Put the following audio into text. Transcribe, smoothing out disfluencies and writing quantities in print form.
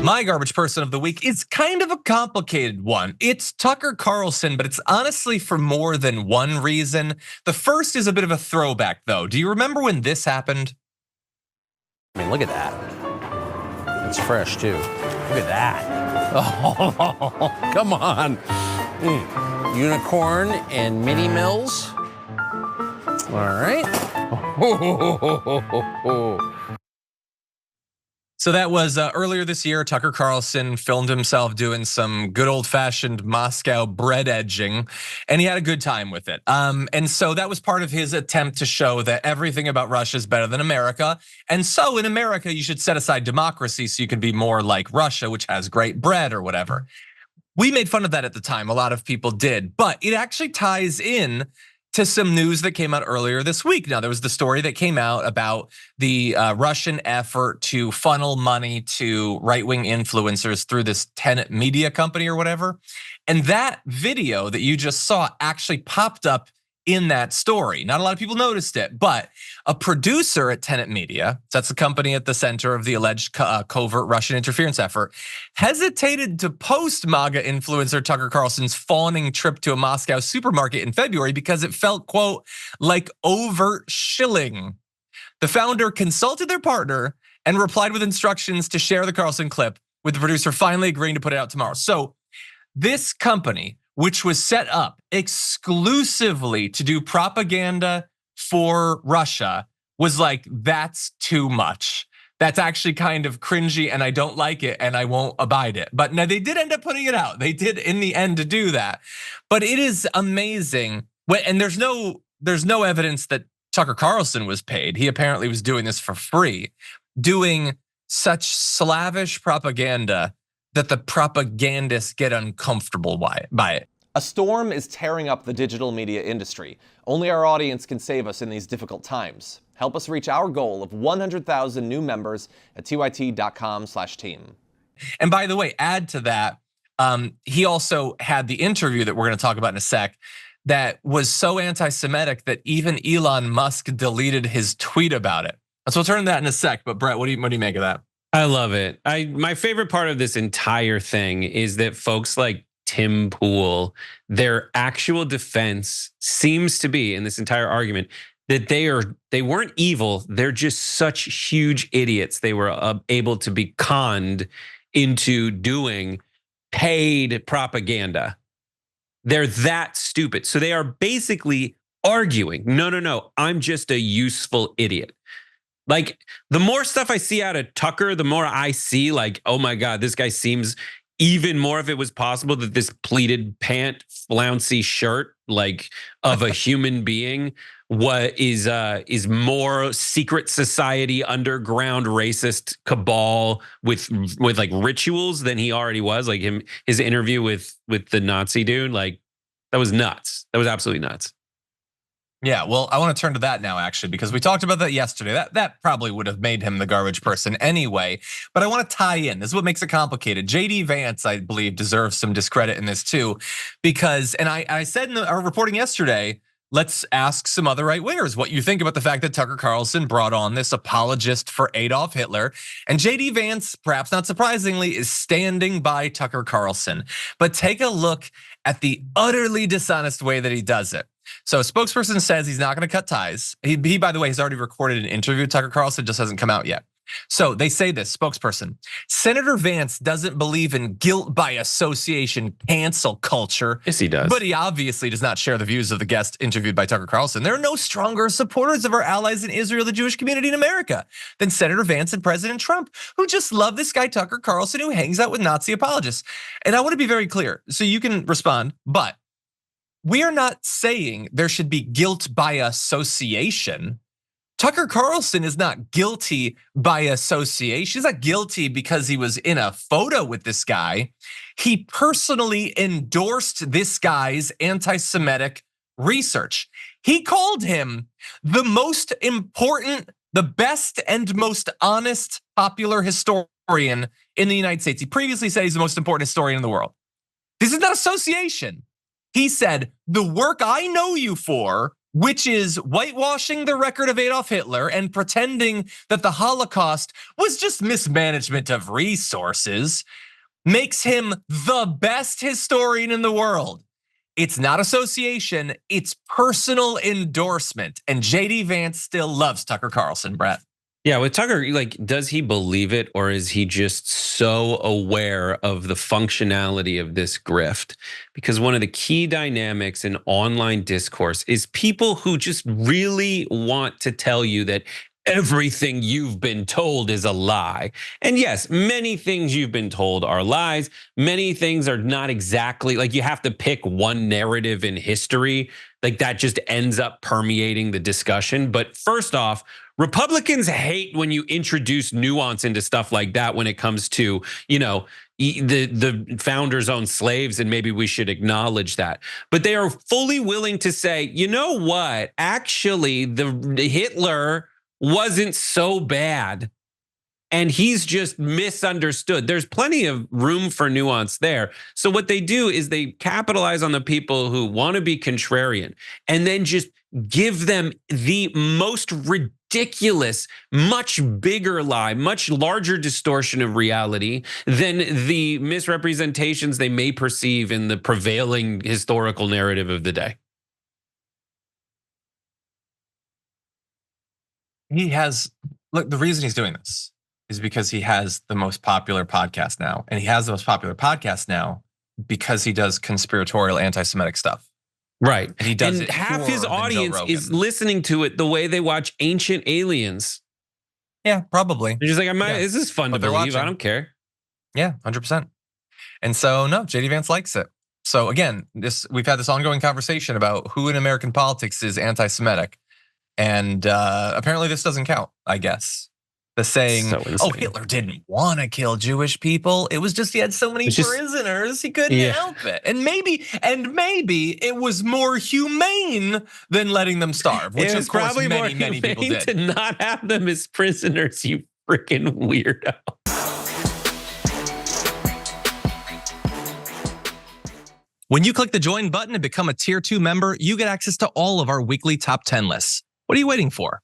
My garbage person of the week is kind of a complicated one. It's Tucker Carlson, but it's honestly for more than one reason. The first is a bit of a throwback, though. Do you remember when this happened? I mean, look at that. It's fresh, too. Look at that. Oh, come on. Unicorn and mini mills. All right. So that was earlier this year. Tucker Carlson filmed himself doing some good old-fashioned Moscow bread edging, and he had a good time with it. And so that was part of his attempt to show that everything about Russia is better than America. And so in America, you should set aside democracy so you can be more like Russia, which has great bread or whatever. We made fun of that at the time. A lot of people did, but it actually ties in to some news that came out earlier this week. Now, there was the story that came out about the Russian effort to funnel money to right-wing influencers through this Tenet media company or whatever. And that video that you just saw actually popped up in that story. Not a lot of people noticed it, but a producer at Tenet Media, that's the company at the center of the alleged covert Russian interference effort, hesitated to post MAGA influencer Tucker Carlson's fawning trip to a Moscow supermarket in February because it felt, quote, like overt shilling. The founder consulted their partner and replied with instructions to share the Carlson clip, with the producer finally agreeing to put it out tomorrow. So this company, which was set up exclusively to do propaganda for Russia, was like, that's too much. That's actually kind of cringy and I don't like it and I won't abide it. But now they did end up putting it out. They did in the end to do that. But it is amazing. And there's no evidence that Tucker Carlson was paid. He apparently was doing this for free, doing such slavish propaganda that the propagandists get uncomfortable by it. A storm is tearing up the digital media industry. Only our audience can save us in these difficult times. Help us reach our goal of 100,000 new members at tyt.com/team. And by the way, add to that, he also had the interview that we're going to talk about in a sec that was so anti-Semitic that even Elon Musk deleted his tweet about it. So we'll turn to that in a sec. But Brett, what do you make of that? I love it. My favorite part of this entire thing is that folks like Tim Pool, their actual defense seems to be in this entire argument that they weren't evil. They're just such huge idiots. They were able to be conned into doing paid propaganda. They're that stupid. So they are basically arguing, no, I'm just a useful idiot. Like the more stuff I see out of Tucker, the more I see like, oh my God, this guy seems even more, if it was possible, that this pleated pant, flouncy shirt, like of a human being, what is more secret society, underground racist cabal with like rituals than he already was. Like his interview with the Nazi dude, like that was nuts. That was absolutely nuts. Yeah, well, I want to turn to that now, actually, because we talked about that yesterday. That probably would have made him the garbage person anyway. But I want to tie in. This is what makes it complicated. JD Vance, I believe, deserves some discredit in this too, because, and I said in our reporting yesterday, let's ask some other right wingers what you think about the fact that Tucker Carlson brought on this apologist for Adolf Hitler. And JD Vance, perhaps not surprisingly, is standing by Tucker Carlson. But take a look at the utterly dishonest way that he does it. So a spokesperson says he's not going to cut ties. He, by the way, has already recorded an interview with Tucker Carlson, just hasn't come out yet. So they say this, spokesperson, Senator Vance doesn't believe in guilt by association cancel culture. Yes, he does. But he obviously does not share the views of the guest interviewed by Tucker Carlson. There are no stronger supporters of our allies in Israel, the Jewish community in America, than Senator Vance and President Trump, who just love this guy Tucker Carlson who hangs out with Nazi apologists. And I want to be very clear, so you can respond, but we are not saying there should be guilt by association. Tucker Carlson is not guilty by association. He's not guilty because he was in a photo with this guy. He personally endorsed this guy's anti-Semitic research. He called him the most important, the best and most honest popular historian in the United States. He previously said he's the most important historian in the world. This is not association. He said, the work I know you for which is whitewashing the record of Adolf Hitler and pretending that the Holocaust was just mismanagement of resources, makes him the best historian in the world. It's not association, it's personal endorsement. And JD Vance still loves Tucker Carlson, Brett. Yeah, with Tucker, like, does he believe it, or is he just so aware of the functionality of this grift? Because one of the key dynamics in online discourse is people who just really want to tell you that everything you've been told is a lie. And yes, many things you've been told are lies. Many things are not exactly, like, you have to pick one narrative in history. Like, that just ends up permeating the discussion. But first off, Republicans hate when you introduce nuance into stuff like that when it comes to, the founders owned slaves, and maybe we should acknowledge that. But they are fully willing to say, you know what? Actually, the Hitler wasn't so bad, and he's just misunderstood. There's plenty of room for nuance there. So what they do is they capitalize on the people who want to be contrarian and then just give them the most ridiculous, much bigger lie, much larger distortion of reality than the misrepresentations they may perceive in the prevailing historical narrative of the day. Look, the reason he's doing this is because he has the most popular podcast now. And he has the most popular podcast now because he does conspiratorial anti-Semitic stuff. Right. And he does it half poorer his than Joe audience Rogan. is listening to it the way they watch Ancient Aliens. Yeah, probably. They're just like, this is fun to they're believe. I watching. don't care. Yeah, 100%. And so, no, JD Vance likes it. So again, we've had this ongoing conversation about who in American politics is anti-Semitic. And apparently this doesn't count, I guess. The saying, oh, Hitler didn't want to kill Jewish people. It was just he had so many prisoners, he couldn't help it. And maybe it was more humane than letting them starve, which of course many people did. To not have them as prisoners, you freaking weirdo. When you click the join button and become a tier 2 member, you get access to all of our weekly top 10 lists. What are you waiting for?